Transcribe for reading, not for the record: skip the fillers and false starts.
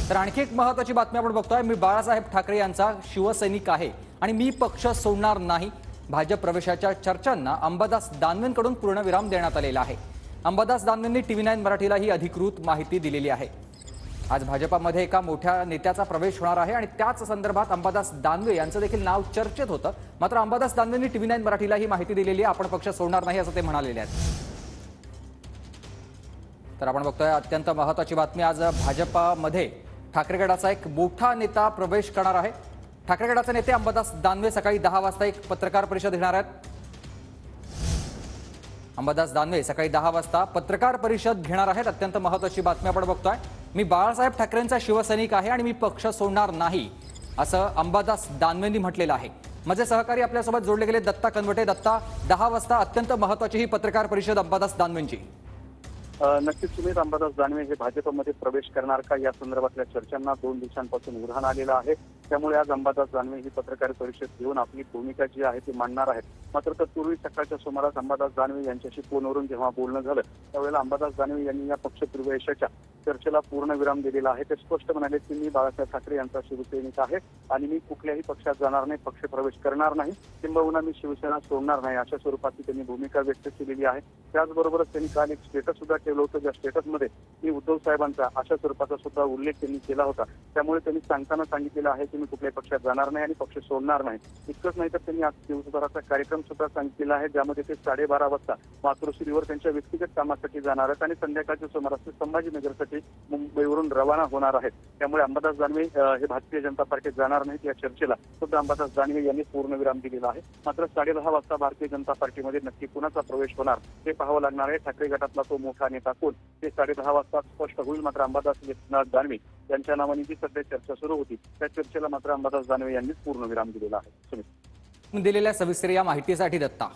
तर आणखी एक महत्त्वाची बातमी आपण बघतोय। मी बाळासाहेब ठाकरे यांचा शिवसैनिक आहे आणि मी पक्ष सोडणार नाही। भाजप प्रवेशाच्या चर्चांना अंबादास दानवेंकडून पूर्णविराम देण्यात आलेला आहे। अंबादास दानवेंनी TV9 मराठीला ही अधिकृत माहिती दिलेली आहे। आज भाजपामध्ये एका मोठ्या नेत्याचा प्रवेश होणार आहे आणि त्याच संदर्भात अंबादास दानवे यांचं देखील नाव चर्चेत होतं। मात्र अंबादास दानवेंनी TV9 मराठीला ही माहिती दिलेली आहे। आपण पक्ष सोडणार नाही असं ते म्हणालेले आहेत। तर आपण बघतोय अत्यंत महत्त्वाची बातमी। आज भाजपामध्ये ठाकरे गटाचा एक मोठा नेता प्रवेश करणार आहे। ठाकरे गटाचे नेते अंबादास दानवे सकाळी 10 वाजता एक पत्रकार परिषद घेणार आहेत। अंबादास दानवे सकाळी 10 वाजता पत्रकार परिषद घेणार आहेत। अत्यंत महत्त्वाची बातमी आपण बघतोय। मी बाळासाहेब ठाकरेंचा शिवसैनिक आहे आणि मी पक्ष सोडणार नाही असं अंबादास दानवेंनी म्हटलेलं आहे। माझे सहकारी आपल्यासोबत जोडले गेले दत्ता कनवटे। दत्ता, 10 वाजता अत्यंत महत्त्वाची ही पत्रकार परिषद अंबादास दानवेंची। नक्कीच सुमित, अंबादास दानवे हे भाजपमध्ये प्रवेश करणार का या संदर्भातल्या चर्चांना 2 दिवसांपासून उधाण आलेलं आहे। त्यामुळे आज अंबादास दानवे ही पत्रकार परिषद घेऊन आपली भूमिका जी आहे ती मांडणार आहेत। मात्र तत्पूर्वी सकाळच्या सुमारास अंबादास दानवे यांच्याशी फोनवरून जेव्हा बोलणं झालं त्यावेळेला अंबादास दानवे यांनी या पक्ष प्रवेशाच्या चर्चेला पूर्णविराम दिलेला आहे। ते स्पष्ट म्हणाले की मी बाळासाहेब ठाकरे यांचा शिवसैनिक आहे आणि मी कुठल्याही पक्षात जाणार नाही, पक्ष प्रवेश करणार नाही, किंबहुना मी शिवसेना सोडणार नाही अशा स्वरूपाची त्यांनी भूमिका व्यक्त केलेली आहे। त्याचबरोबरच त्यांनी काल एक स्टेटस सुद्धा ठेवलं होतं, ज्या स्टेटसमध्ये मी उद्धव साहेबांचा अशा स्वरूपाचा सुद्धा उल्लेख त्यांनी केला होता। त्यामुळे त्यांनी सांगताना सांगितलेलं आहे की मी कुठल्याही पक्षात जाणार नाही आणि पक्ष सोडणार नाही। इतकंच नाही तर त्यांनी आज दिवसभराचा कार्यक्रम सुद्धा सांगितलेला आहे, ज्यामध्ये ते 12:30 वाजता मातृश्रीवर त्यांच्या व्यक्तिगत कामासाठी जाणार आहेत आणि संध्याकाळच्या सुमारास ते संभाजीनगरसाठी मुंबईवरून रवाना होणार आहेत। त्यामुळे अंबादास दानवे हे भारतीय जनता पार्टीत जाणार नाहीत या चर्चेला सुद्धा अंबादास दानवे यांनी पूर्णविराम दिलेला आहे। मात्र 10:30 वाजता भारतीय जनता पार्टीमध्ये नक्की कुणाचा प्रवेश होणार हे पाहावं लागणार आहे। ठाकरे गटातला तो मोठा नेता कोण ते 10:30 वाजता स्पष्ट होईल। मात्र अंबादास दानवे यांच्या नावाने जी सध्या चर्चा सुरू होती त्या चर्चेला मात्र अंबादास दानवे यांनीच पूर्णविराम दिलेला आहे। सुमित, दिलेल्या सविस्तर या माहितीसाठी दत्ता।